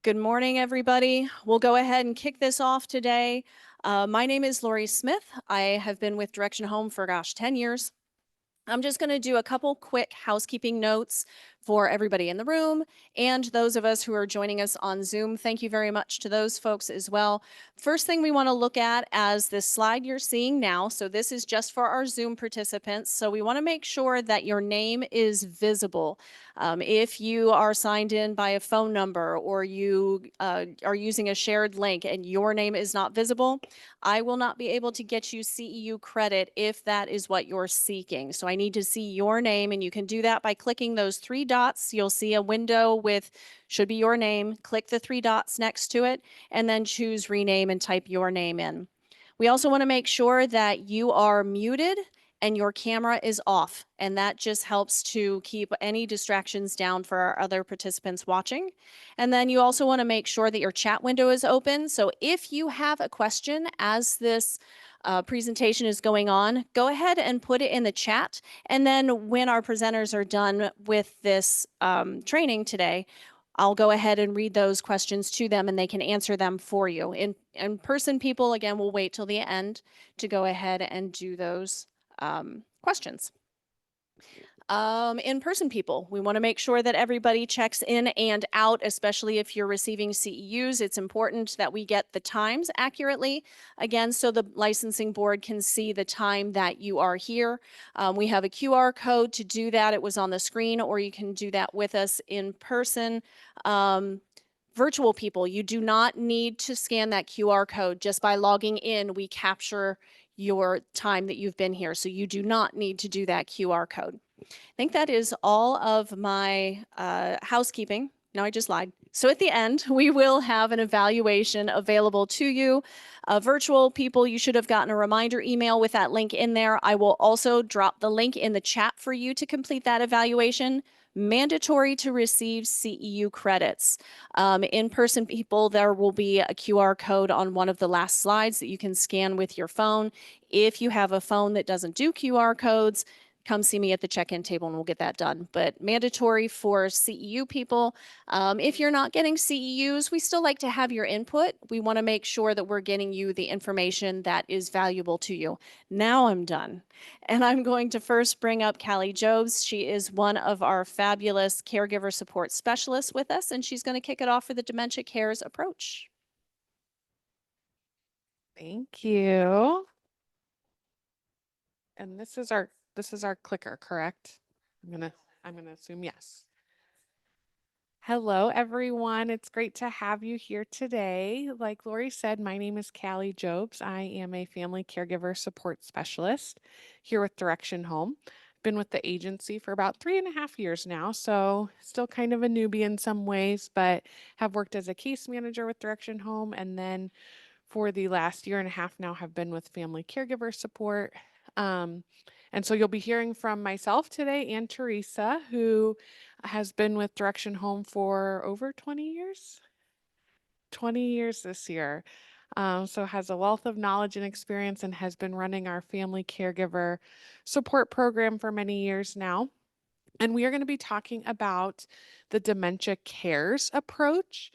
Good morning, everybody. We'll go ahead and kick this off today. My name is Lori Smith. I have been with Direction Home for, 10 years. I'm just going to do a couple quick housekeeping notes for everybody in the room and those of us who are joining us on Zoom. Thank you very much to those folks as well. First thing we want to look at as this slide you're seeing now. So this is just for our Zoom participants. So we want to make sure that your name is visible. If you are signed in by a phone number or you are using a shared link and your name is not visible, I will not be able to get you CEU credit if that is what you're seeking. So I need to see your name, and you can do that by clicking those three dots. You'll see a window with should be your name. Click the three dots next to it, and then choose rename and type your name in. We also want to make sure that you are muted and your camera is off, and that just helps to keep any distractions down for our other participants watching. And then you also want to make sure that your chat window is open. So if you have a question as this presentation is going on, go ahead and put it in the chat. And then when our presenters are done with this training today, I'll go ahead and read those questions to them and they can answer them for you. In-person people, again, we'll wait till the end to go ahead and do those questions. In-person people, we want to make sure that everybody checks in and out, especially if you're receiving CEUs. It's important that we get the times accurately, again, so the licensing board can see the time that you are here. We have a QR code to do that. It was on the screen, or you can do that with us in person. Virtual people, you do not need to scan that QR code. Just by logging in, we capture your time that you've been here. So you do not need to do that QR code. I think that is all of my housekeeping. No, I just lied. So at the end, we will have an evaluation available to you. Virtual people, you should have gotten a reminder email with that link in there. I will also drop the link in the chat for you to complete that evaluation. Mandatory to receive CEU credits. In-person people, there will be a QR code on one of the last slides that you can scan with your phone. If you have a phone that doesn't do QR codes, come see me at the check-in table and we'll get that done. But mandatory for CEU people. If you're not getting CEUs, we still like to have your input. We want to make sure that we're getting you the information that is valuable to you. Now I'm done. And I'm going to first bring up Callie Jobs. She is one of our fabulous caregiver support specialists with us, and she's going to kick it off for the Dementia CARES approach. Thank you. And this is our clicker, correct? I'm gonna assume yes. Hello, everyone. It's great to have you here today. Like Lori said, my name is Callie Jobs. I am a family caregiver support specialist here with Direction Home. Been with the agency for about 3.5 years now, so still kind of a newbie in some ways, but have worked as a case manager with Direction Home, and then for the last 1.5 years now have been with family caregiver support. And so you'll be hearing from myself today and Theresa, who has been with Direction Home for over 20 years. 20 years this year. So has a wealth of knowledge and experience and has been running our family caregiver support program for many years now. And we are going to be talking about the Dementia CARES approach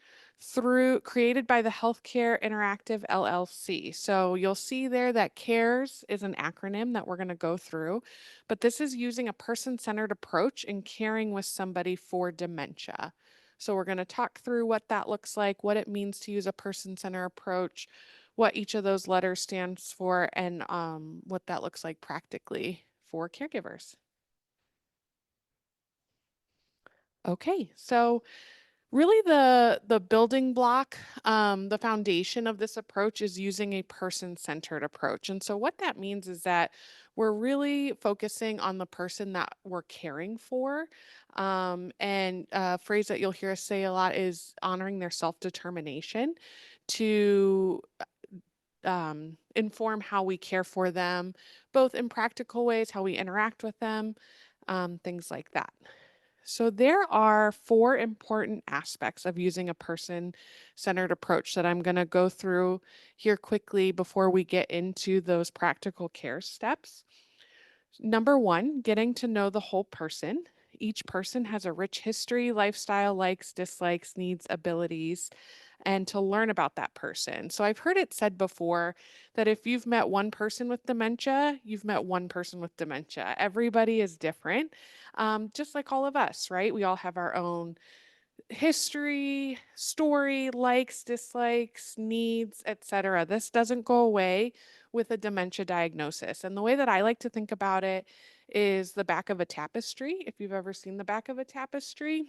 created by the Healthcare Interactive LLC. So you'll see there that CARES is an acronym that we're going to go through, but this is using a person-centered approach in caring with somebody for dementia. So we're going to talk through what that looks like, what it means to use a person-centered approach, what each of those letters stands for, and what that looks like practically for caregivers. Okay, so really the building block, the foundation of this approach is using a person-centered approach. And so what that means is that we're really focusing on the person that we're caring for. And a phrase that you'll hear us say a lot is honoring their self-determination to inform how we care for them, both in practical ways, how we interact with them, things like that. So there are 4 important aspects of using a person-centered approach that I'm going to go through here quickly before we get into those practical care steps. Number 1, getting to know the whole person. each person has a rich history, lifestyle, likes, dislikes, needs, abilities, and to learn about that person. So I've heard it said before that if you've met one person with dementia, you've met one person with dementia. Everybody is different, just like all of us, right? We all have our own history, story, likes, dislikes, needs, etc. This doesn't go away with a dementia diagnosis. And the way that I like to think about it is the back of a tapestry. If you've ever seen the back of a tapestry,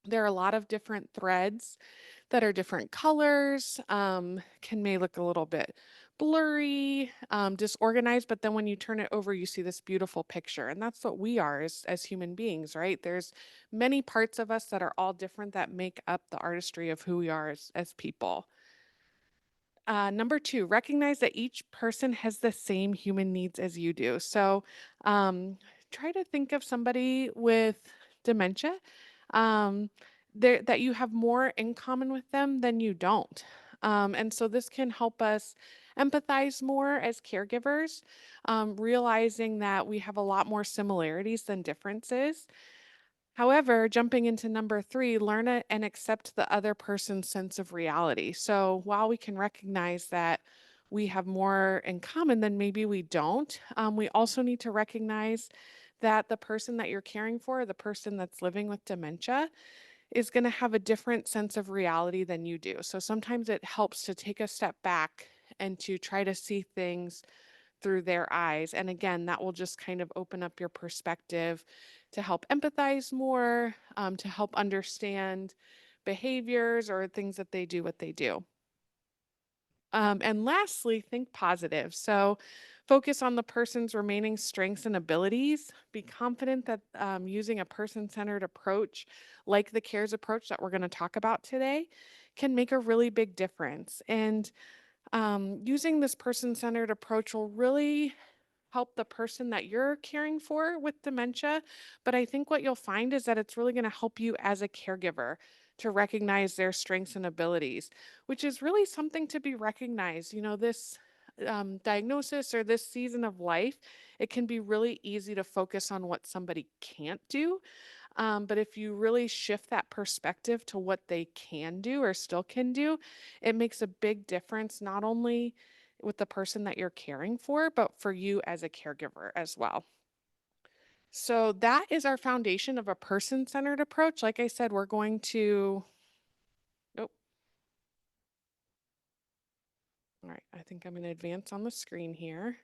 there are a lot of different threads that are different colors, may look a little bit blurry, disorganized, but then when you turn it over, you see this beautiful picture. And that's what we are as human beings, right? There's many parts of us that are all different that make up the artistry of who we are as people. Number two, recognize that each person has the same human needs as you do. So um, try to think of somebody with dementia um, that you have more in common with them than you don't. And so this can help us empathize more as caregivers, realizing that we have a lot more similarities than differences. However, jumping into number three, learn it and accept the other person's sense of reality. So while we can recognize that we have more in common than maybe we don't, we also need to recognize that the person that you're caring for, the person that's living with dementia, is going to have a different sense of reality than you do. So sometimes it helps to take a step back and to try to see things through their eyes. And again, that will just kind of open up your perspective to help empathize more, to help understand behaviors or things that they do what they do. And lastly, think positive. So focus on the person's remaining strengths and abilities. Be confident that using a person centered approach, like the CARES approach that we're going to talk about today, can make a really big difference. And using this person centered approach will really help the person that you're caring for with dementia. But I think what you'll find is that it's really going to help you as a caregiver to recognize their strengths and abilities, which is really something to be recognized. You know, this diagnosis or this season of life, it can be really easy to focus on what somebody can't do. But if you really shift that perspective to what they can do or still can do, it makes a big difference, not only with the person that you're caring for, but for you as a caregiver as well. So that is our foundation of a person centered approach. Like I said, we're going to, oh, all right, I think I'm going to advance on the screen here.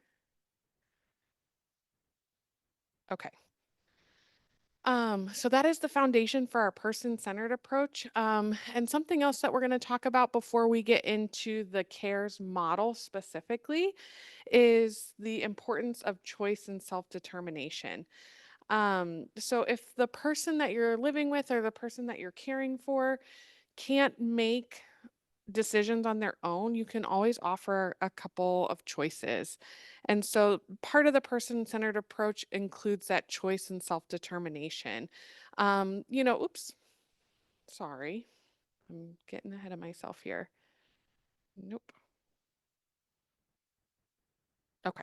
Okay. So that is the foundation for our person-centered approach. And something else that we're going to talk about before we get into the CARES model specifically is the importance of choice and self-determination. So if the person that you're living with or the person that you're caring for can't make decisions on their own, you can always offer a couple of choices. And so part of the person centered approach includes that choice and self determination. Oops, sorry, I'm getting ahead of myself here. Nope. Okay.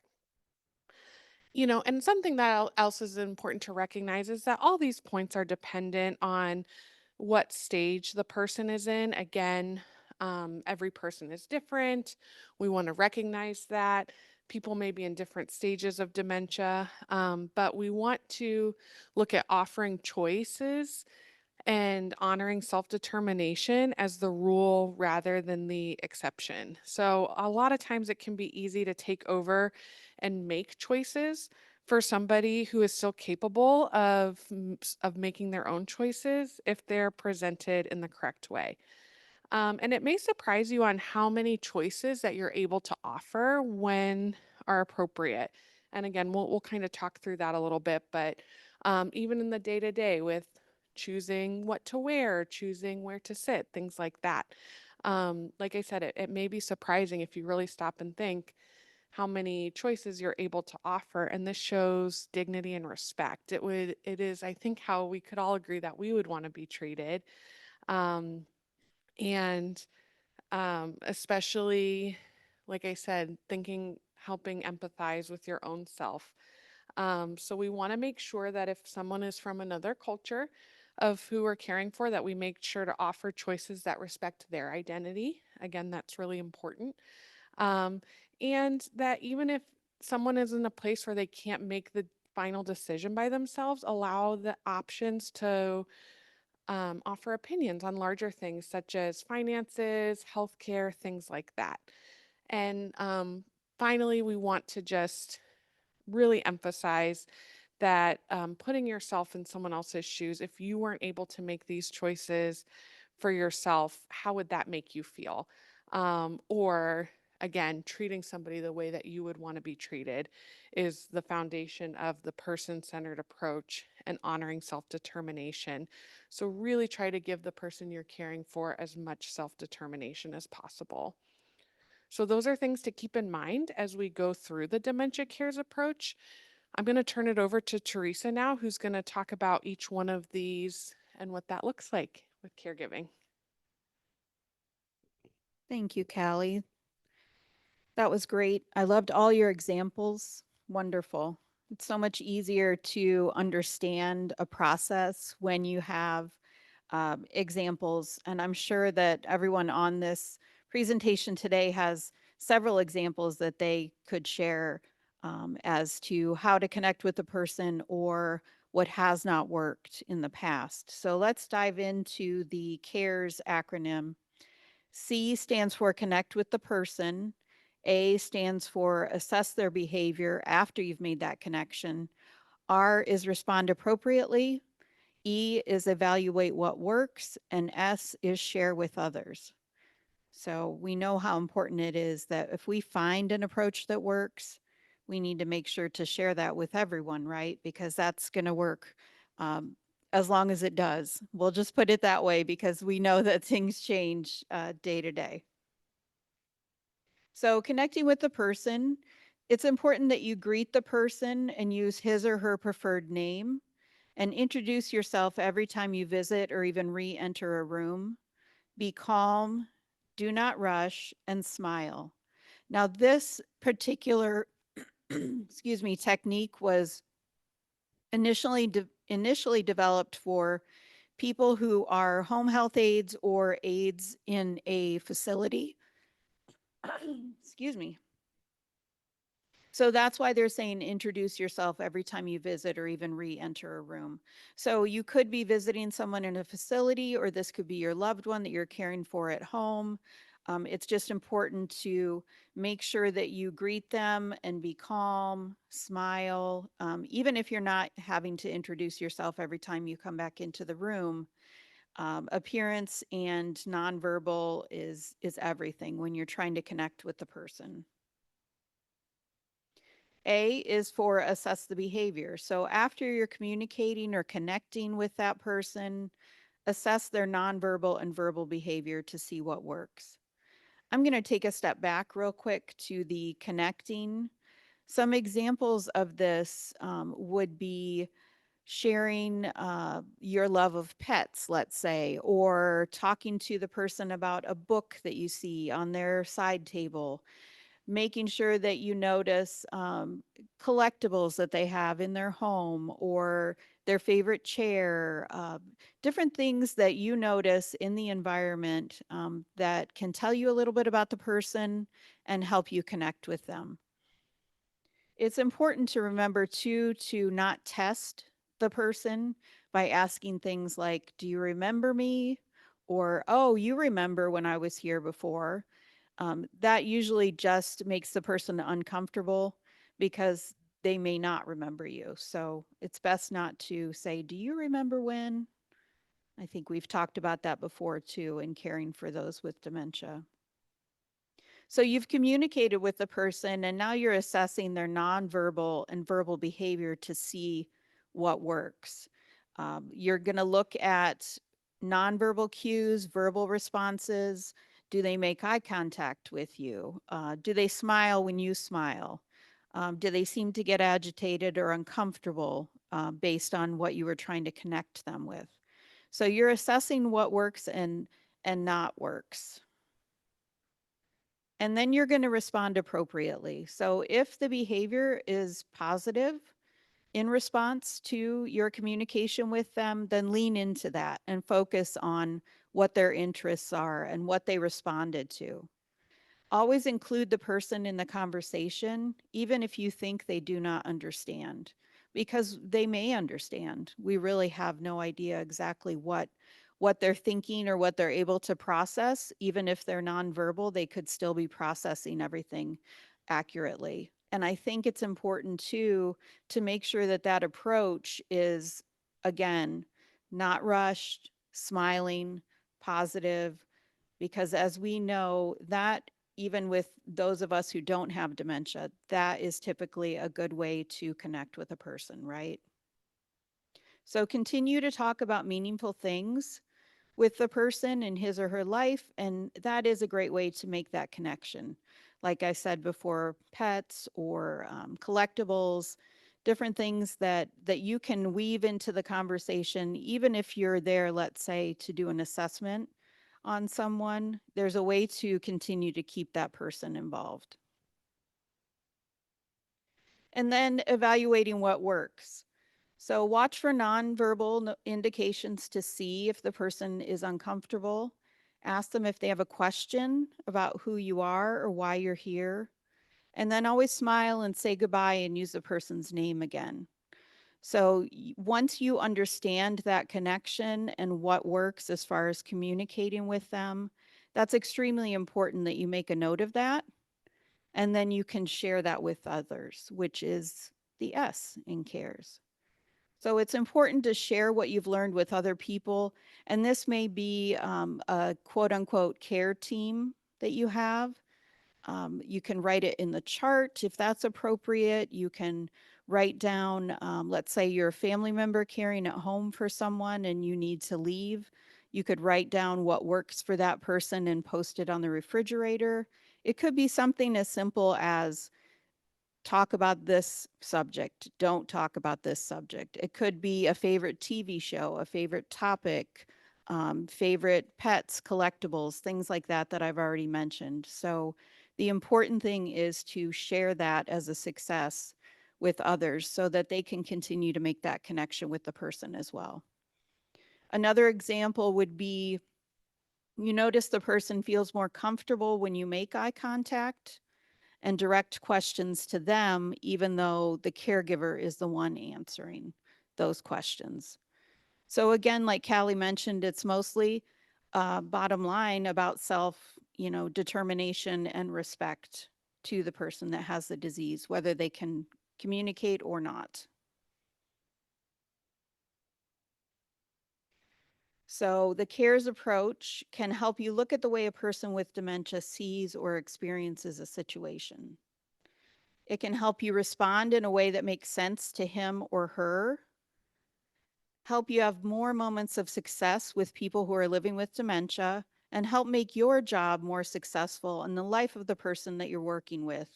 And something that else is important to recognize is that all these points are dependent on what stage the person is in. Again, every person is different. We want to recognize that. People may be in different stages of dementia, but we want to look at offering choices and honoring self determination as the rule rather than the exception. So, a lot of times it can be easy to take over and make choices for somebody who is still capable of making their own choices if they're presented in the correct way. And it may surprise you on how many choices that you're able to offer when are appropriate. And again, we'll kind of talk through that a little bit, but even in the day to day with choosing what to wear, choosing where to sit, things like that. Like I said, it may be surprising if you really stop and think how many choices you're able to offer. And this shows dignity and respect. It is, I think, how we could all agree that we would want to be treated. Um, and Especially, like I said, helping empathize with your own self. So we want to make sure that if someone is from another culture of who we're caring for, that we make sure to offer choices that respect their identity. Again, that's really important. Um, and that even if someone is in a place where they can't make the final decision by themselves, allow the options to offer opinions on larger things such as finances, healthcare, things like that. And finally, we want to just really emphasize that putting yourself in someone else's shoes, if you weren't able to make these choices for yourself, how would that make you feel? Or again, treating somebody the way that you would want to be treated is the foundation of the person centered approach and honoring self determination. So, really try to give the person you're caring for as much self determination as possible. So, those are things to keep in mind as we go through the Dementia Cares approach. I'm going to turn it over to Theresa now, who's going to talk about each one of these and what that looks like with caregiving. Thank you, Callie. That was great. I loved all your examples. Wonderful. It's so much easier to understand a process when you have examples. And I'm sure that everyone on this presentation today has several examples that they could share as to how to connect with the person or what has not worked in the past. So let's dive into the CARES acronym. C stands for connect with the person. A stands for assess their behavior after you've made that connection. R is respond appropriately. E is evaluate what works. And S is share with others. So we know how important it is that if we find an approach that works, we need to make sure to share that with everyone, right? Because that's going to work as long as it does. We'll just put it that way because we know that things change day to day. So connecting with the person, it's important that you greet the person and use his or her preferred name and introduce yourself every time you visit or even re-enter a room. Be calm, do not rush, and smile. Now, this particular excuse me, technique was initially developed for people who are home health aides or aides in a facility. Excuse me. So that's why they're saying introduce yourself every time you visit or even re-enter a room. So you could be visiting someone in a facility, or this could be your loved one that you're caring for at home. It's just important to make sure that you greet them and be calm, smile. Even if you're not having to introduce yourself every time you come back into the room, appearance and nonverbal is everything when you're trying to connect with the person. A is for assess the behavior. So after you're communicating or connecting with that person, assess their nonverbal and verbal behavior to see what works. I'm going to take a step back real quick to the connecting. Some examples of this would be sharing your love of pets, let's say, or talking to the person about a book that you see on their side table, making sure that you notice collectibles that they have in their home or their favorite chair, different things that you notice in the environment that can tell you a little bit about the person and help you connect with them. It's important to remember too to not test the person by asking things like, do you remember me? Or, oh, you remember when I was here before. That usually just makes the person uncomfortable because they may not remember you. So it's best not to say, do you remember when? I think we've talked about that before too in caring for those with dementia. So you've communicated with the person and now you're assessing their nonverbal and verbal behavior to see what works. You're going to look at nonverbal cues, verbal responses. Do they make eye contact with you? Do they smile when you smile? Do they seem to get agitated or uncomfortable based on what you were trying to connect them with? So you're assessing what works and not works. And then you're going to respond appropriately. So if the behavior is positive, in response to your communication with them, then lean into that and focus on what their interests are and what they responded to. Always include the person in the conversation, even if you think they do not understand, because they may understand. We really have no idea exactly what they're thinking or what they're able to process. Even if they're nonverbal, they could still be processing everything accurately. And I think it's important too to make sure that that approach is, again, not rushed, smiling, positive, because as we know, that even with those of us who don't have dementia, that is typically a good way to connect with a person, right? So continue to talk about meaningful things with the person in his or her life, and that is a great way to make that connection. Like I said before, pets or collectibles, different things that you can weave into the conversation, even if you're there, let's say, to do an assessment on someone, there's a way to continue to keep that person involved. And then evaluating what works. So watch for nonverbal indications to see if the person is uncomfortable. Ask them if they have a question about who you are or why you're here. And then always smile and say goodbye and use the person's name again. So once you understand that connection and what works as far as communicating with them, that's extremely important that you make a note of that. And then you can share that with others, which is the S in CARES. So it's important to share what you've learned with other people. And this may be a quote unquote care team that you have. You can write it in the chart if that's appropriate. You can write down, let's say you're a family member caring at home for someone and you need to leave. You could write down what works for that person and post it on the refrigerator. It could be something as simple as talk about this subject, don't talk about this subject. It could be a favorite TV show, a favorite topic, favorite pets, collectibles, things like that that I've already mentioned. So the important thing is to share that as a success with others so that they can continue to make that connection with the person as well. Another example would be you notice the person feels more comfortable when you make eye contact and direct questions to them, even though the caregiver is the one answering those questions. So again, like Callie mentioned, it's mostly bottom line about determination and respect to the person that has the disease, whether they can communicate or not. So the CARES approach can help you look at the way a person with dementia sees or experiences a situation. It can help you respond in a way that makes sense to him or her, help you have more moments of success with people who are living with dementia, and help make your job more successful and the life of the person that you're working with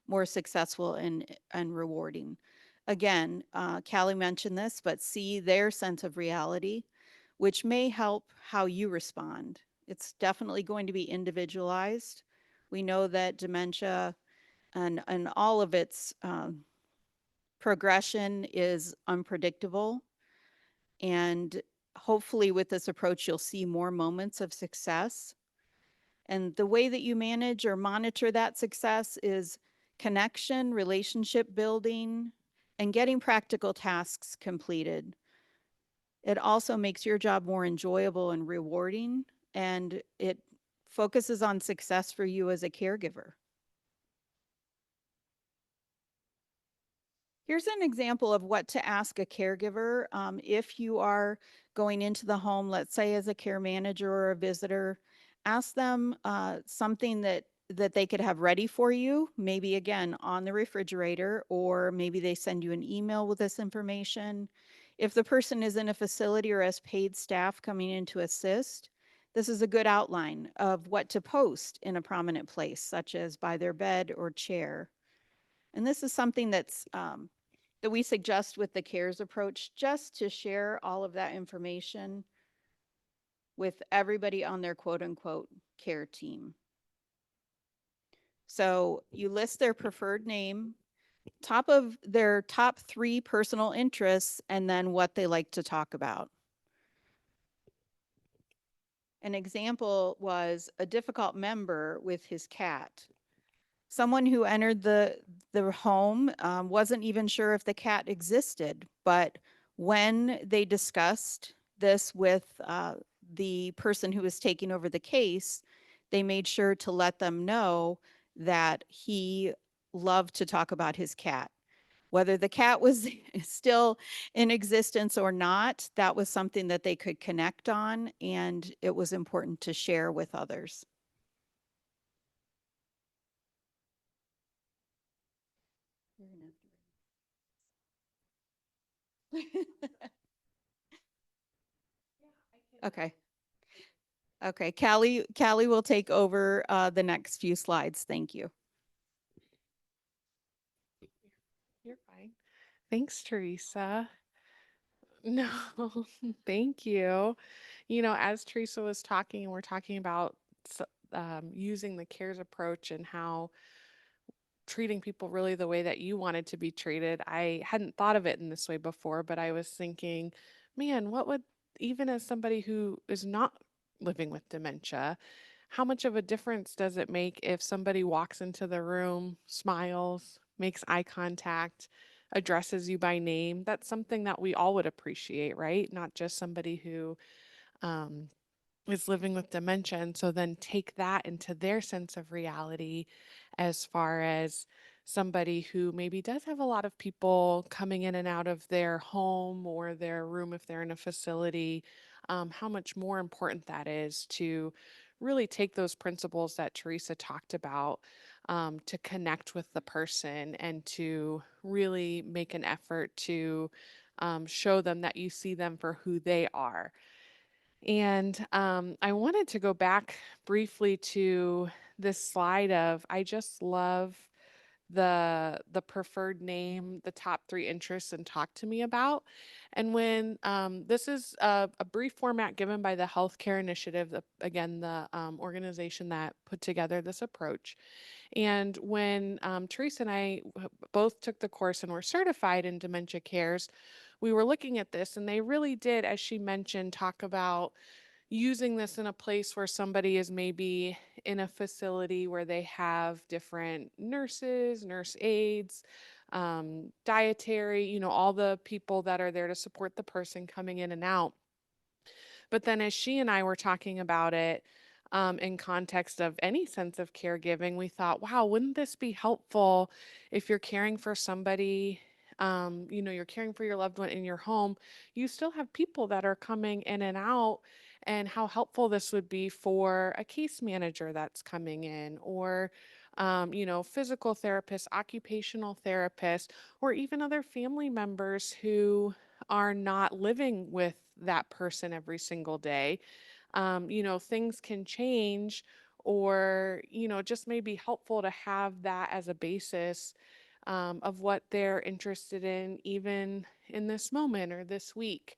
more successful and rewarding. Again, Callie mentioned this, but see their sense of reality, which may help how you respond. It's definitely going to be individualized. We know that dementia and all of its progression is unpredictable. And hopefully with this approach, you'll see more moments of success. And the way that you manage or monitor that success is connection, relationship building, and getting practical tasks completed. It also makes your job more enjoyable and rewarding, and it focuses on success for you as a caregiver. Here's an example of what to ask a caregiver if you are going into the home, let's say as a care manager or a visitor. Ask them something that they could have ready for you, maybe again on the refrigerator, or maybe they send you an email with this information. If the person is in a facility or has paid staff coming in to assist, this is a good outline of what to post in a prominent place, such as by their bed or chair. And this is something that we suggest with the CARES approach, just to share all of that information with everybody on their quote unquote care team. So you list their preferred name, their top 3 personal interests and then what they like to talk about. An example was a difficult member with his cat. Someone who entered the home wasn't even sure if the cat existed, but when they discussed this with the person who was taking over the case, they made sure to let them know that he loved to talk about his cat. Whether the cat was still in existence or not, that was something that they could connect on, and it was important to share with others. Okay. Okay, Callie will take over the next few slides. Thank you. You're fine. Thanks, Teresa. No, thank you. You know, as Teresa was talking, and we're talking about using the CARES approach and how treating people really the way that you wanted to be treated. I hadn't thought of it in this way before, but I was thinking, man, what would, even as somebody who is not living with dementia, how much of a difference does it make if somebody walks into the room, smiles, makes eye contact, addresses you by name? That's something that we all would appreciate, right? Not just somebody who um, is living with dementia. And so then take that into their sense of reality as far as somebody who maybe does have a lot of people coming in and out of their home or their room if they're in a facility, how much more important that is to really take those principles that Teresa talked about, to connect with the person and to really make an effort to show them that you see them for who they are. And I wanted to go back briefly to this slide of I just love the preferred name, the top 3 interests, and talk to me about. And when this is a brief format given by the Healthcare Initiative, again, the organization that put together this approach. And when Teresa and I both took the course and were certified in Dementia Cares, we were looking at this, and they really did, as she mentioned, talk about using this in a place where somebody is maybe in a facility where they have different nurses, nurse aides, dietary, all the people that are there to support the person coming in and out. But then as she and I were talking about it, in context of any sense of caregiving, we thought, wow, wouldn't this be helpful if you're caring for somebody, you're caring for your loved one in your home, you still have people that are coming in and out, and how helpful this would be for a case manager that's coming in, or physical therapists, occupational therapists, or even other family members who are not living with that person every single day. Things can change, or, it just may be helpful to have that as a basis of what they're interested in, even in this moment or this week.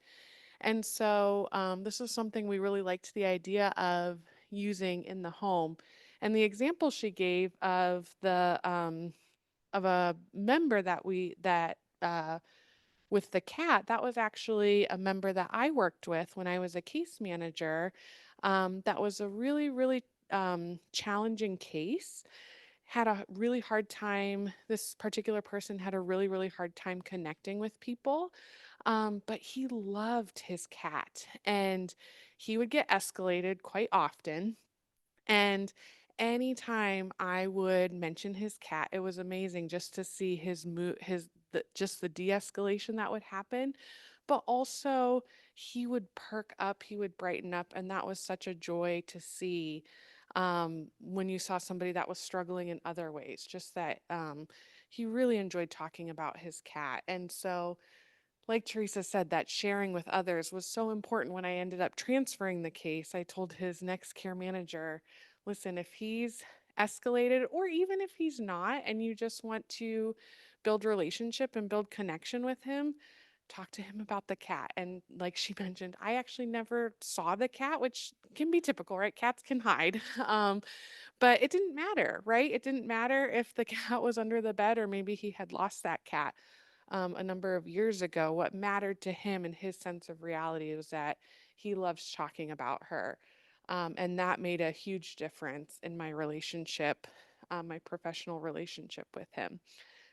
And so this is something we really liked the idea of using in the home. And the example she gave of a member that with the cat, that was actually a member that I worked with when I was a case manager. That was a really, really challenging case. Had a really hard time. This particular person had a really, really hard time connecting with people. But he loved his cat, and he would get escalated quite often. And anytime I would mention his cat, it was amazing just to see his mood, just the de-escalation that would happen. But also, he would perk up, he would brighten up, and that was such a joy to see, when you saw somebody that was struggling in other ways. Just that he really enjoyed talking about his cat. And so, like Teresa said, that sharing with others was so important. When I ended up transferring the case, I told his next care manager, listen, if he's escalated, or even if he's not, and you just want to build relationship and build connection with him, talk to him about the cat. And like she mentioned, I actually never saw the cat, which can be typical, right? Cats can hide. But it didn't matter, right? It didn't matter if the cat was under the bed or maybe he had lost that cat a number of years ago. What mattered to him and his sense of reality was that he loves talking about her. And that made a huge difference in my relationship, my professional relationship with him.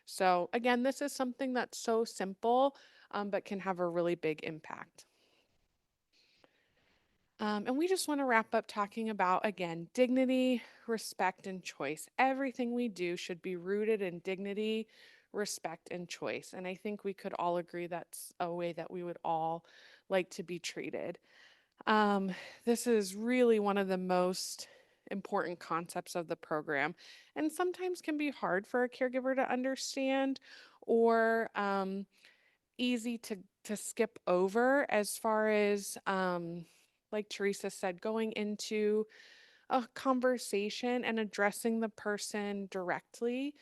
So, again, this is something that's so simple, but can have a really big impact. And we just want to wrap up talking about, again, dignity, respect, and choice. Everything we do should be rooted in dignity, respect, and choice. And I think we could all agree that's a way that we would all like to be treated. Um, this is really one of the most important concepts of the program, and sometimes can be hard for a caregiver to understand or easy to skip over as far as like Theresa said, going into a conversation and addressing the person directly,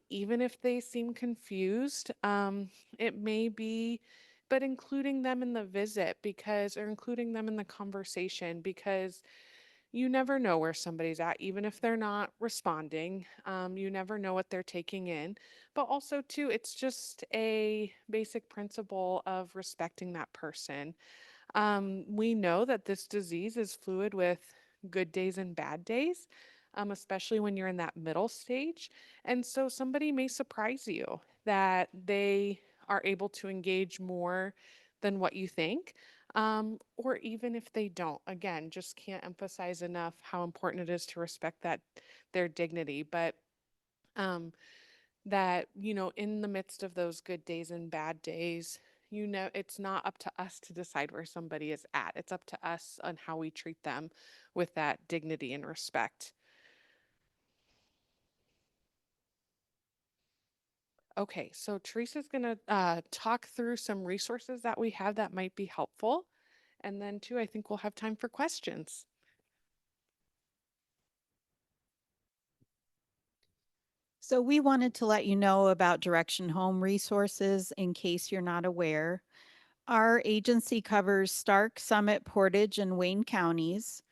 even if they seem confused. It may be, but including them in the visit because, or including them in the conversation because you never know where somebody's at, even if they're not responding. You never know what they're taking in. But also, too, it's just a basic principle of respecting that person. We know that this disease is fluid with good days and bad days, especially when you're in that middle stage. And so somebody may surprise you that they are able to engage more than what you think. Or even if they don't, again, just can't emphasize enough how important it is to respect that their dignity. But um, that, in the midst of those good days and bad days, it's not up to us to decide where somebody is at. It's up to us on how we treat them with that dignity and respect. Okay, so Teresa's going to talk through some resources that we have that might be helpful. And then, too, I think we'll have time for questions. So we wanted to let you know about Direction Home resources in case you're not aware. Our agency covers Stark, Summit, Portage, and Wayne counties,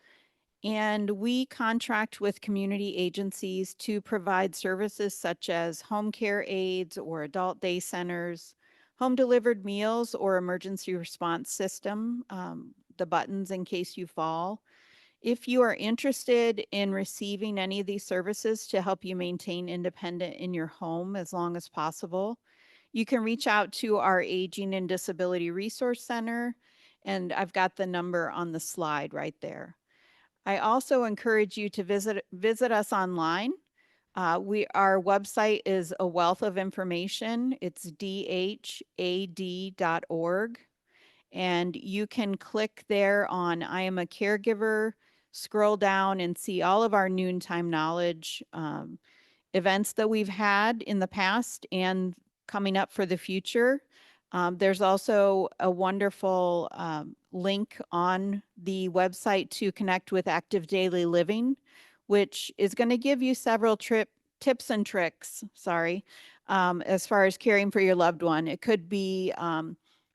and we contract with community agencies to provide services such as home care aides or adult day centers, home delivered meals or emergency response system, the buttons in case you fall. If you are interested in receiving any of these services to help you maintain independent in your home as long as possible, you can reach out to our Aging and Disability Resource Center, and I've got the number on the slide right there. I also encourage you to visit us online. Our website is a wealth of information. It's dhad.org. And you can click there on I am a caregiver, scroll down and see all of our noontime knowledge events that we've had in the past and coming up for the future. There's also a wonderful link on the website to connect with Active Daily Living, which is going to give you several tips and tricks, as far as caring for your loved one. It could be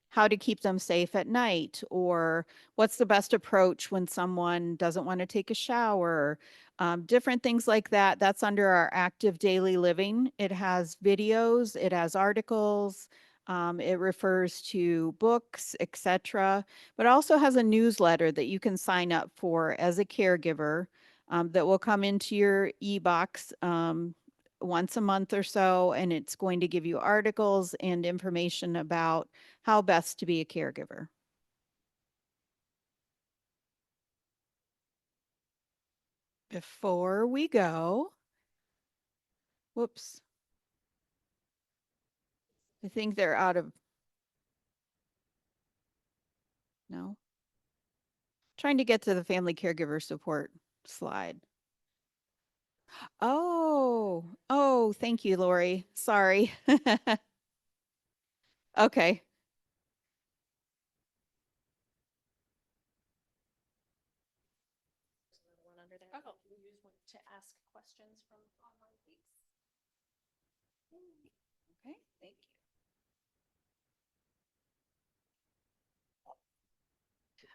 how to keep them safe at night, or what's the best approach when someone doesn't want to take a shower, different things like that. That's under our Active Daily Living. It has videos, it has articles, it refers to books, etc., but also has a newsletter that you can sign up for as a caregiver that will come into your e-box once a month or so, and it's going to give you articles and information about how best to be a caregiver. Before we go, whoops, I think they're out of, no. Trying to get to the family caregiver support slide. Oh, thank you, Lori. Sorry. Okay. One under there. Oh, you just want to ask questions from online, please. Okay, thank you.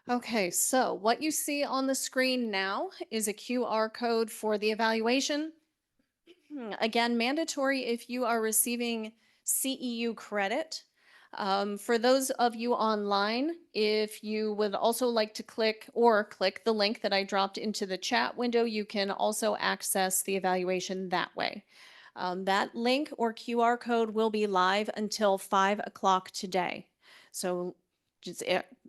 Okay, so what you see on the screen now is a QR code for the evaluation. Again, mandatory if you are receiving CEU credit. For those of you online, if you would also like to click the link that I dropped into the chat window, you can also access the evaluation that way. That link or QR code will be live until 5 o'clock today. So just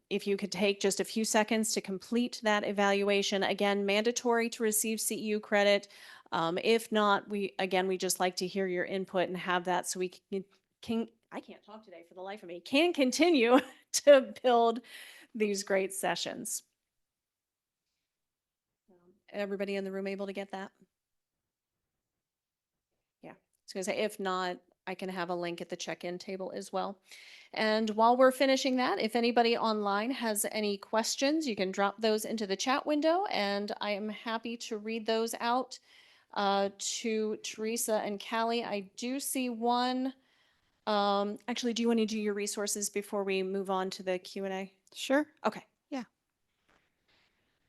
if you could take just a few seconds to complete that evaluation, again, mandatory to receive CEU credit. If not, we just like to hear your input and have that so we can I can't talk today for the life of me, can continue to build these great sessions. Everybody in the room able to get that? Yeah, I was gonna say, if not, I can have a link at the check-in table as well. And while we're finishing that, if anybody online has any questions, you can drop those into the chat window, and I am happy to read those out to Theresa and Callie. I do see one. Actually, do you want to do your resources before we move on to the Q&A? Sure. Okay.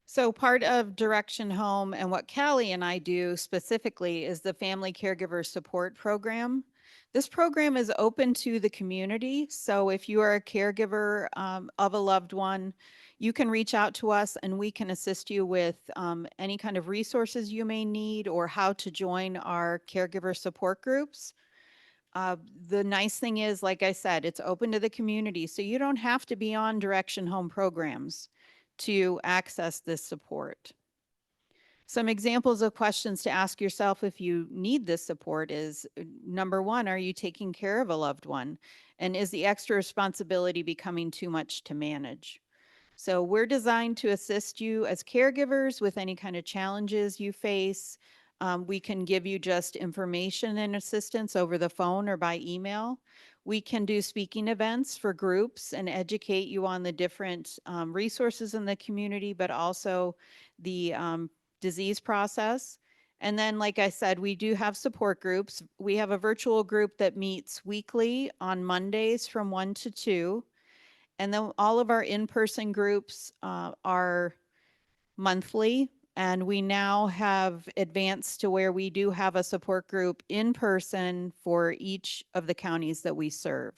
So part of Direction Home and what Callie and I do specifically is the Family Caregiver Support Program. This program is open to the community. So if you are a caregiver of a loved one, you can reach out to us and we can assist you with any kind of resources you may need or how to join our caregiver support groups. The nice thing is, like I said, it's open to the community, so you don't have to be on Direction Home programs to access this support. Some examples of questions to ask yourself if you need this support is, number one, are you taking care of a loved one? And is the extra responsibility becoming too much to manage? So we're designed to assist you as caregivers with any kind of challenges you face. We can give you just information and assistance over the phone or by email. We can do speaking events for groups and educate you on the different resources in the community, but also the disease process. And then, like I said, we do have support groups. We have a virtual group that meets weekly on Mondays from 1 to 2. And then all of our in-person groups are monthly. And we now have advanced to where we do have a support group in person for each of the counties that we serve.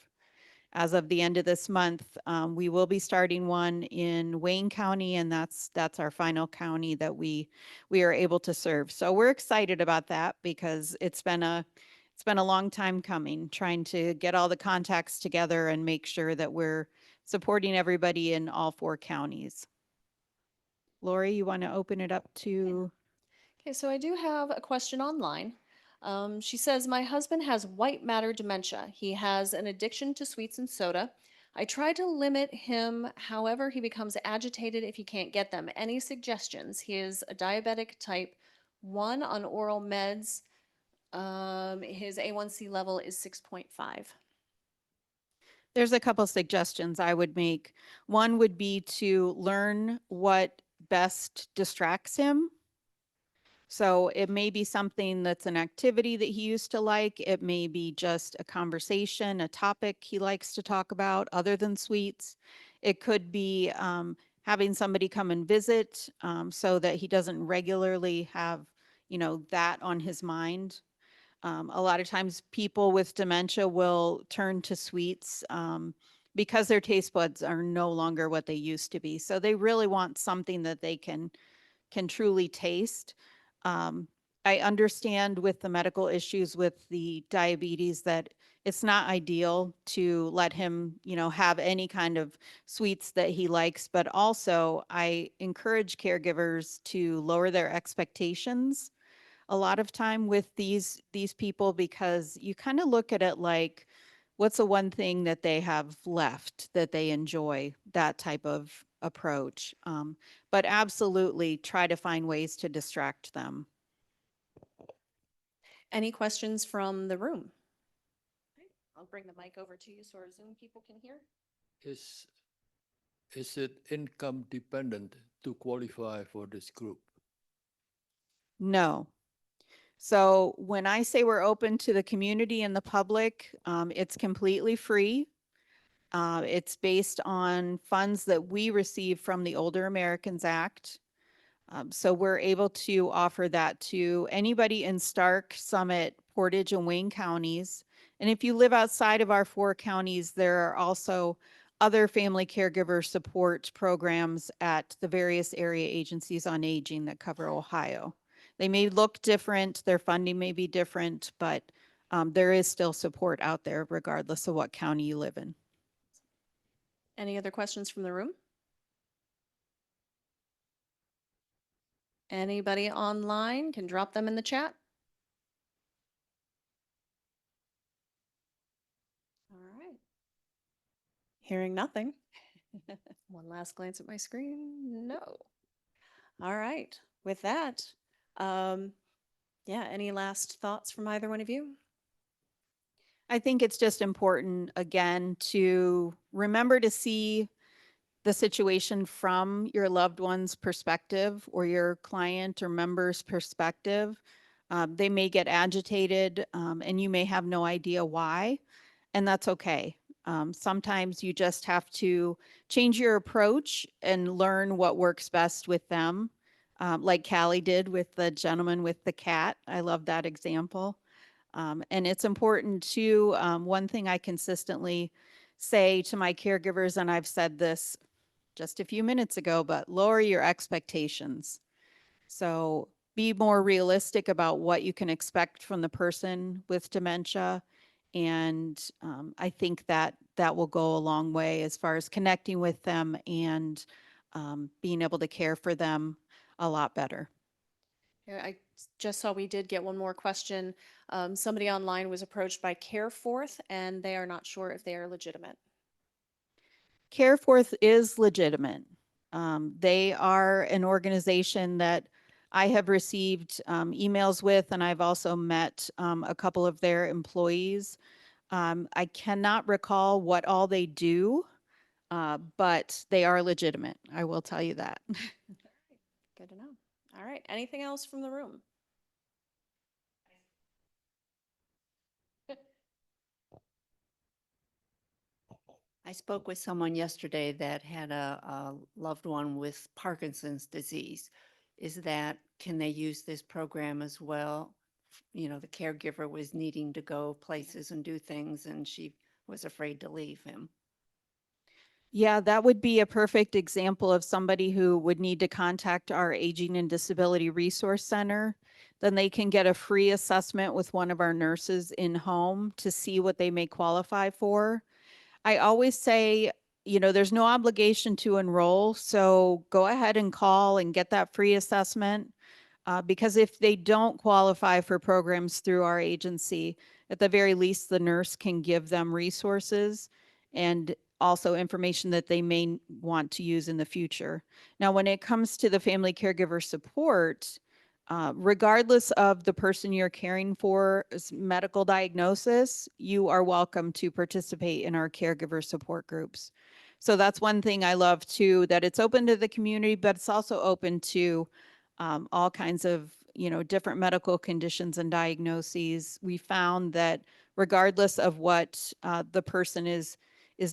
As of the end of this month, we will be starting one in Wayne County, and that's our final county that we are able to serve. So we're excited about that because it's been a long time coming, trying to get all the contacts together and make sure that we're supporting everybody in all 4 counties. Lori, you want to open it up to? Okay, so I do have a question online. She says, my husband has white matter dementia. He has an addiction to sweets and soda. I try to limit him, however, he becomes agitated if he can't get them. Any suggestions? He is a diabetic type 1 on oral meds. His A1C level is 6.5. There's a couple suggestions I would make. One would be to learn what best distracts him. So it may be something that's an activity that he used to like. It may be just a conversation, a topic he likes to talk about other than sweets. It could be having somebody come and visit so that he doesn't regularly have, that on his mind. A lot of times people with dementia will turn to sweets because their taste buds are no longer what they used to be. So they really want something that they can truly taste. I understand with the medical issues with the diabetes that it's not ideal to let him, have any kind of sweets that he likes, but also I encourage caregivers to lower their expectations a lot of time with these people, because you kind of look at it like, what's the one thing that they have left that they enjoy, that type of approach. But absolutely try to find ways to distract them. Any questions from the room? I'll bring the mic over to you so our Zoom people can hear. Is it income dependent to qualify for this group? No. So when I say we're open to the community and the public, it's completely free. It's based on funds that we receive from the Older Americans Act. So we're able to offer that to anybody in Stark, Summit, Portage, and Wayne counties. And if you live outside of our 4 counties, there are also other family caregiver support programs at the various area agencies on aging that cover Ohio. They may look different, their funding may be different, but there is still support out there regardless of what county you live in. Any other questions from the room? Anybody online can drop them in the chat. All right. Hearing nothing. One last glance at my screen. No. All right. With that, yeah, any last thoughts from either one of you? I think it's just important, again, to remember to see the situation from your loved one's perspective or your client or member's perspective. They may get agitated and you may have no idea why, and that's okay. Sometimes you just have to change your approach and learn what works best with them, like Callie did with the gentleman with the cat. I love that example. And it's important too. One thing I consistently say to my caregivers, and I've said this just a few minutes ago, but lower your expectations. So be more realistic about what you can expect from the person with dementia. And I think that that will go a long way as far as connecting with them and being able to care for them a lot better. Yeah, I just saw we did get one more question. Somebody online was approached by CareForth and they are not sure if they are legitimate. CareForth is legitimate. They are an organization that I have received emails with, and I've also met a couple of their employees. I cannot recall what all they do, but they are legitimate. I will tell you that. Good to know. All right. Anything else from the room? I spoke with someone yesterday that had a loved one with Parkinson's disease. Can they use this program as well? You know, the caregiver was needing to go places and do things, and she was afraid to leave him. Yeah, that would be a perfect example of somebody who would need to contact our Aging and Disability Resource Center. Then they can get a free assessment with one of our nurses in home to see what they may qualify for. I always say, you know, there's no obligation to enroll, so go ahead and call and get that free assessment. Because if they don't qualify for programs through our agency, at the very least, the nurse can give them resources and also information that they may want to use in the future. Now, when it comes to the family caregiver support, regardless of the person you're caring for's medical diagnosis, you are welcome to participate in our caregiver support groups. So that's one thing I love too, that it's open to the community, but it's also open to all kinds of, you know, different medical conditions and diagnoses. We found that regardless of what the person is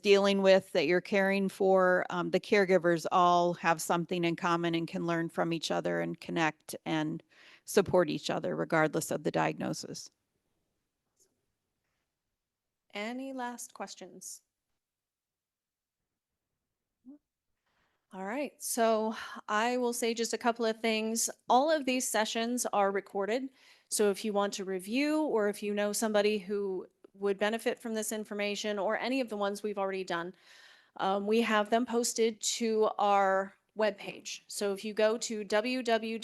dealing with that you're caring for, the caregivers all have something in common and can learn from each other and connect and support each other regardless of the diagnosis. Any last questions? All right, so I will say just a couple of things. All of these sessions are recorded. So if you want to review or if you know somebody who would benefit from this information or any of the ones we've already done, we have them posted to our webpage. So if you go to www.dhad.org,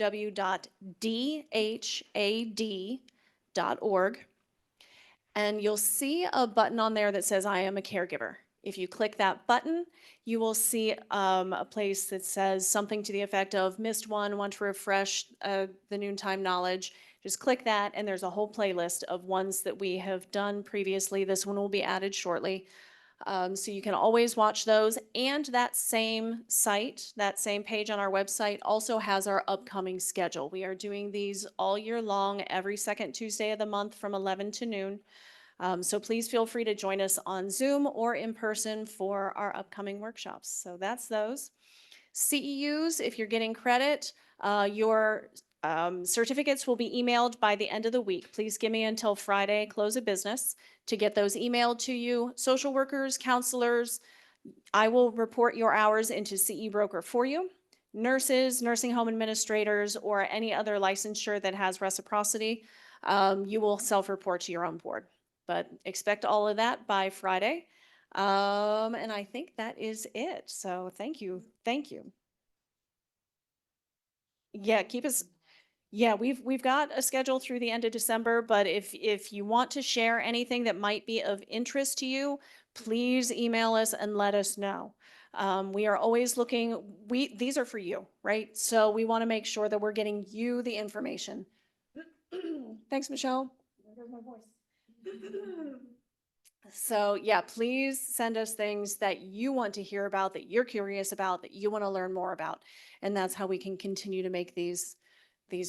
and you'll see a button on there that says I am a caregiver. If you click that button, you will see a place that says something to the effect of missed one, want to refresh the noontime knowledge. Just click that and there's a whole playlist of ones that we have done previously. This one will be added shortly. So you can always watch those. And that same site, that same page on our website also has our upcoming schedule. We are doing these all year long, every second Tuesday of the month from 11 to noon. So please feel free to join us on Zoom or in person for our upcoming workshops. So that's those. CEUs, if you're getting credit, your certificates will be emailed by the end of the week. Please give me until Friday, close of business, to get those emailed to you. Social workers, counselors, I will report your hours into CE Broker for you. Nurses, nursing home administrators, or any other licensure that has reciprocity, you will self-report to your own board. But expect all of that by Friday. And I think that is it. So thank you. Thank you. Yeah, keep us. Yeah, we've got a schedule through the end of December, but if you want to share anything that might be of interest to you, please email us and let us know. We are always looking, these are for you, right? So we want to make sure that we're getting you the information. Thanks, Michelle. There's my voice. So yeah, please send us things that you want to hear about, that you're curious about, that you want to learn more about. And that's how we can continue to make these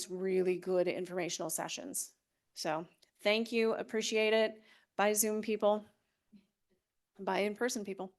really good informational sessions. So thank you, appreciate it. Bye Zoom people. Bye in person people.